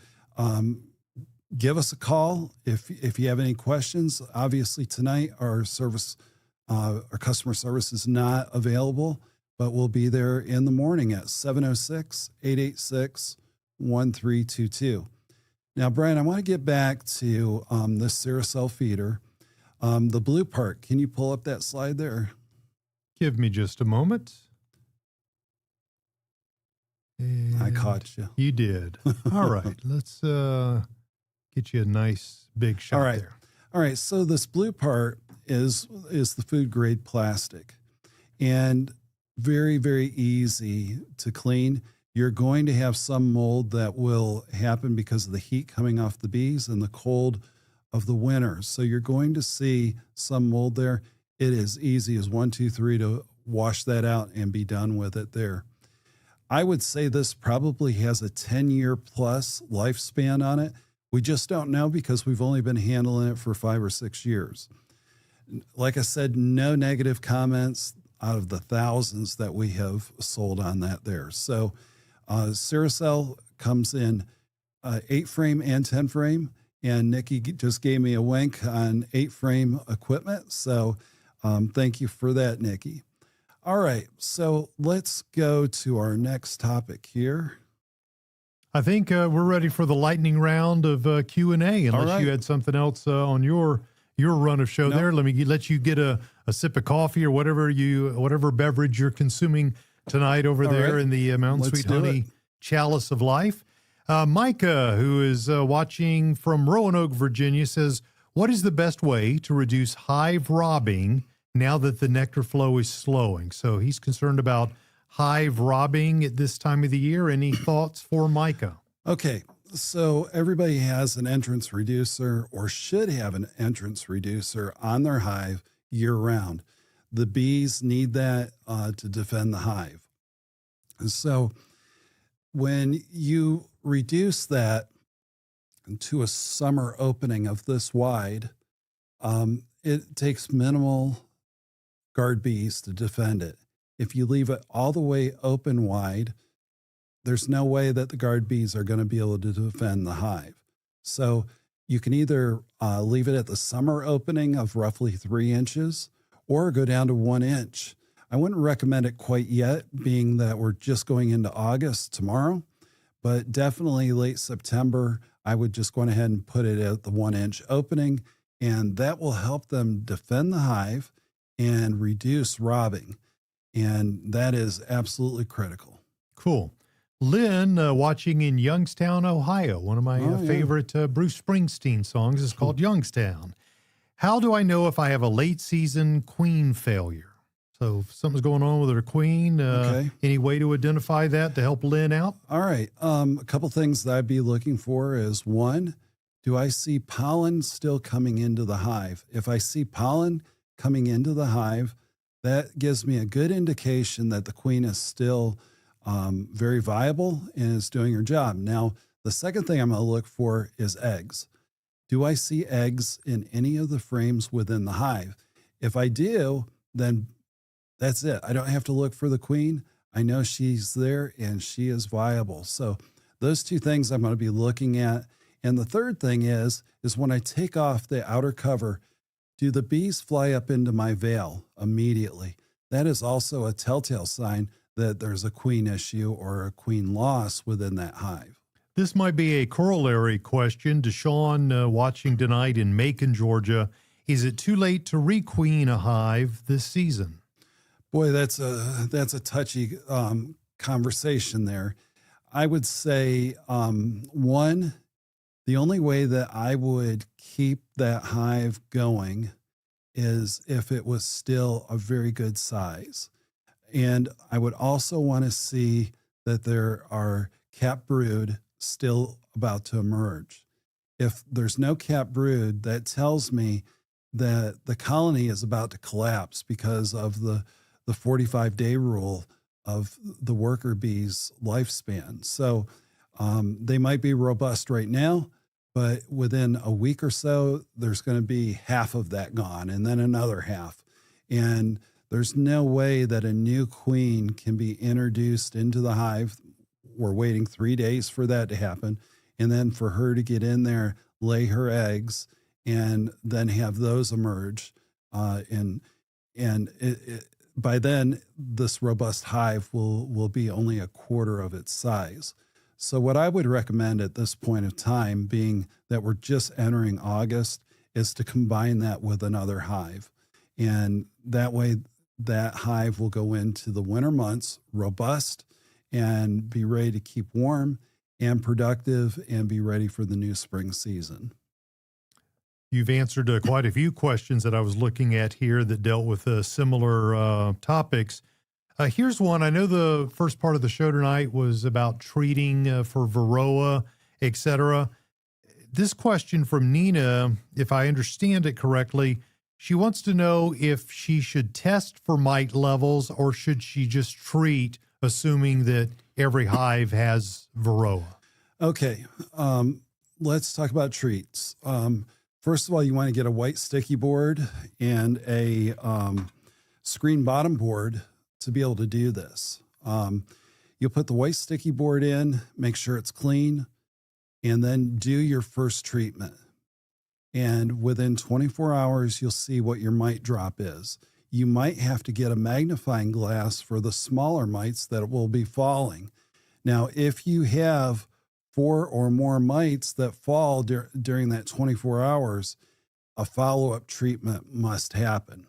give us a call if you have any questions. Obviously tonight our customer service is not available, but we'll be there in the morning at 706-886-1322. Now, Bryan, I want to get back to this Ceracell feeder. The blue part, can you pull up that slide there? Give me just a moment. And I caught you. You did. All right. Let's get you a nice big shot there. All right. So this blue part is the food grade plastic, and very, very easy to clean. You're going to have some mold that will happen because of the heat coming off the bees and the cold of the winter. So you're going to see some mold there. It is easy as 1, 2, 3 to wash that out and be done with it there. I would say this probably has a 10-year plus lifespan on it. We just don't know because we've only been handling it for 5 or 6 years. Like I said, no negative comments out of the thousands that we have sold on that there. So Ceracell comes in 8 frame and 10 frame, and Nikki just gave me a wink on 8 frame equipment. So Thank you for that, Nikki. All right, so let's go to our next topic here. I think we're ready for the lightning round of Q&A, unless you had something else on your run of show there. Let me let you get a sip of coffee or whatever beverage you're consuming tonight over there in the Mountain Sweet Honey Chalice of Life. Micah, who is watching from Roanoke, Virginia, says, what is the best way to reduce hive robbing now that the nectar flow is slowing? So he's concerned about hive robbing at this time of the year. Any thoughts for Micah? Okay, so everybody has an entrance reducer or should have an entrance reducer on their hive year round. The bees need that to defend the hive. And so when you reduce that to a summer opening of this wide, it takes minimal guard bees to defend it. If you leave it all the way open wide, there's no way that the guard bees are going to be able to defend the hive. So you can either leave it at the summer opening of roughly 3 inches or go down to 1 inch. I wouldn't recommend it quite yet, being that we're just going into August tomorrow, but definitely late September, I would just go ahead and put it at the 1 inch opening, and that will help them defend the hive and reduce robbing. And that is absolutely critical. Cool. Lynn, watching in Youngstown, Ohio. One of my favorite Bruce Springsteen songs is called Youngstown. How do I know if I have a late season queen failure? So if something's going on with her queen, any way to identify that to help Lynn out? All right. A couple things that I'd be looking for is, one, do I see pollen still coming into the hive? If I see pollen coming into the hive, that gives me a good indication that the queen is still very viable and is doing her job. Now, the second thing I'm going to look for is eggs. Do I see eggs in any of the frames within the hive? If I do, then that's it. I don't have to look for the queen. I know she's there and she is viable. So those two things I'm going to be looking at. And the third thing is when I take off the outer cover, do the bees fly up into my veil immediately? That is also a telltale sign that there's a queen issue or a queen loss within that hive. This might be a corollary question to Sean watching tonight in Macon, Georgia. Is it too late to requeen a hive this season? Boy, that's a touchy conversation there. I would say, one, the only way that I would keep that hive going is if it was still a very good size. And I would also want to see that there are cap brood still about to emerge. If there's no cap brood, that tells me that the colony is about to collapse because of the 45-day rule of the worker bees' lifespan. So they might be robust right now, but within a week or so, there's going to be half of that gone and then another half. And there's no way that a new queen can be introduced into the hive. We're waiting 3 days for that to happen. And then for her to get in there, lay her eggs, and then have those emerge. By then, this robust hive will be only a quarter of its size. So what I would recommend at this point of time, being that we're just entering August, is to combine that with another hive. And that way, that hive will go into the winter months robust and be ready to keep warm and productive and be ready for the new spring season. You've answered quite a few questions that I was looking at here that dealt with similar topics. Here's one. I know the first part of the show tonight was about treating for Varroa, etc. This question from Nina, if I understand it correctly, she wants to know if she should test for mite levels or should she just treat, assuming that every hive has Varroa. Okay, let's talk about treats. First of all, you want to get a white sticky board and a screen bottom board to be able to do this. You'll put the white sticky board in, make sure it's clean, and then do your first treatment. And within 24 hours, you'll see what your mite drop is. you might have to get a magnifying glass for the smaller mites that will be falling. Now, if you have 4 or more mites that fall during that 24 hours, a follow-up treatment must happen.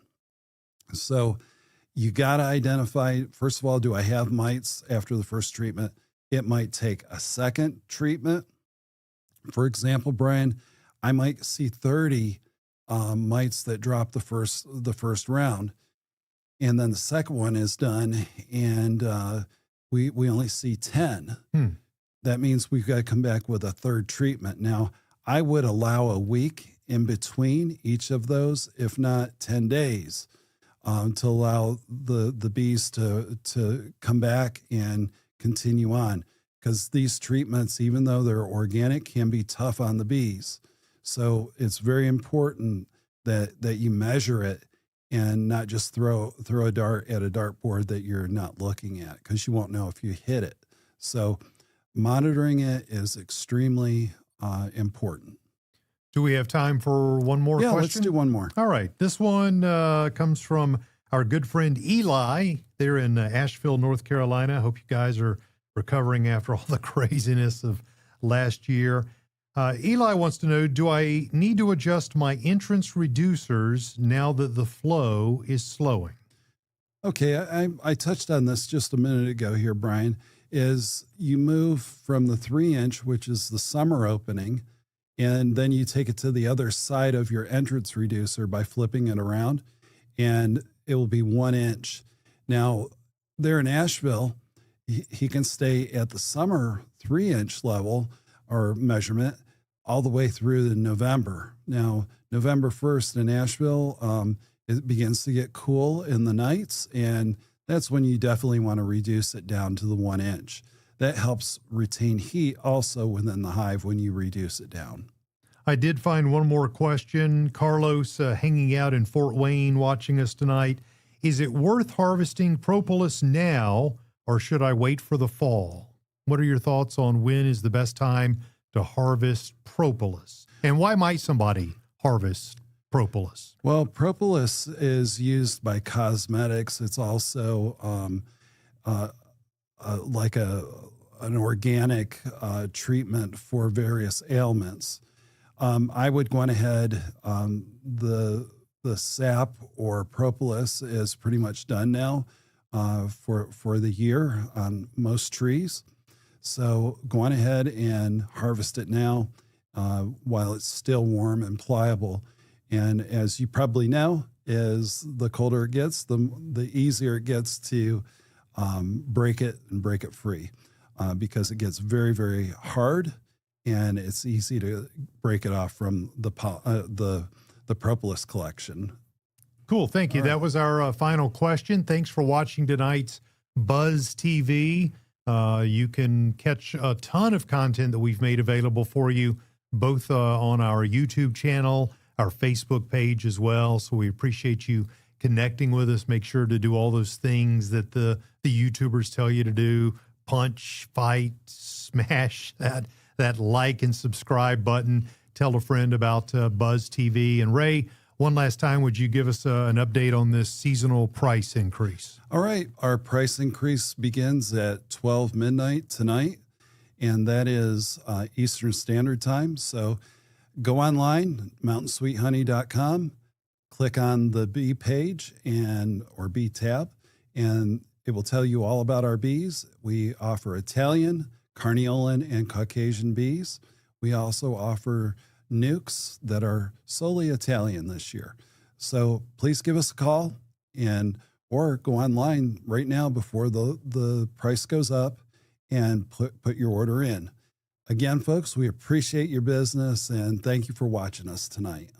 So you got to identify, first of all, do I have mites after the first treatment? It might take a second treatment. For example, Brian, I might see 30 mites that drop the first round, and then the second one is done, and we only see 10. That means we've got to come back with a third treatment. Now, I would allow a week in between each of those, if not 10 days, to allow the bees to come back and continue on. Because these treatments, even though they're organic, can be tough on the bees. So it's very important that you measure it and not just throw a dart at a dartboard that you're not looking at, because you won't know if you hit it. So monitoring it is extremely important. Do we have time for one more question? Yeah, let's do one more. All right. This one comes from our good friend Eli. They're in Asheville, North Carolina. I hope you guys are recovering after all the craziness of last year. Eli wants to know, do I need to adjust my entrance reducers now that the flow is slowing? Okay, I touched on this just a minute ago here, Brian, is you move from the 3-inch, which is the summer opening, and then you take it to the other side of your entrance reducer by flipping it around, and it will be 1 inch. Now, there in Asheville, he can stay at the summer 3-inch level or measurement all the way through to November. Now, November 1st in Asheville, it begins to get cool in the nights, and that's when you definitely want to reduce it down to the 1 inch. That helps retain heat also within the hive when you reduce it down. I did find one more question. Carlos, hanging out in Fort Wayne, watching us tonight. Is it worth harvesting propolis now, or should I wait for the fall? What are your thoughts on when is the best time to harvest propolis? And why might somebody harvest propolis? Well, propolis is used by cosmetics. It's also like an organic treatment for various ailments. I would go on ahead. The sap or propolis is pretty much done now for the year on most trees. So go on ahead and harvest it now while it's still warm and pliable. And as you probably know, is the colder it gets, the easier it gets to break it and break it free because it gets very, very hard, and it's easy to break it off from the propolis collection. Cool. Thank you. All right. That was our final question. Thanks for watching tonight's Buzz TV. You can catch a ton of content that we've made available for you, both on our YouTube channel, our Facebook page as well. So we appreciate you connecting with us. Make sure to do all those things that the YouTubers tell you to do. Punch, fight, smash that like and subscribe button. Tell a friend about Buzz TV. And Ray, one last time, would you give us an update on this seasonal price increase? All right. Our price increase begins at 12 midnight tonight, and that is Eastern Standard Time. So go online, mountainsweethoney.com, click on the bee page or bee tab, and it will tell you all about our bees. We offer Italian, Carniolan, and Caucasian bees. We also offer nukes that are solely Italian this year. So please give us a call or go online right now before the price goes up and put your order in. Again, folks, we appreciate your business and thank you for watching us tonight.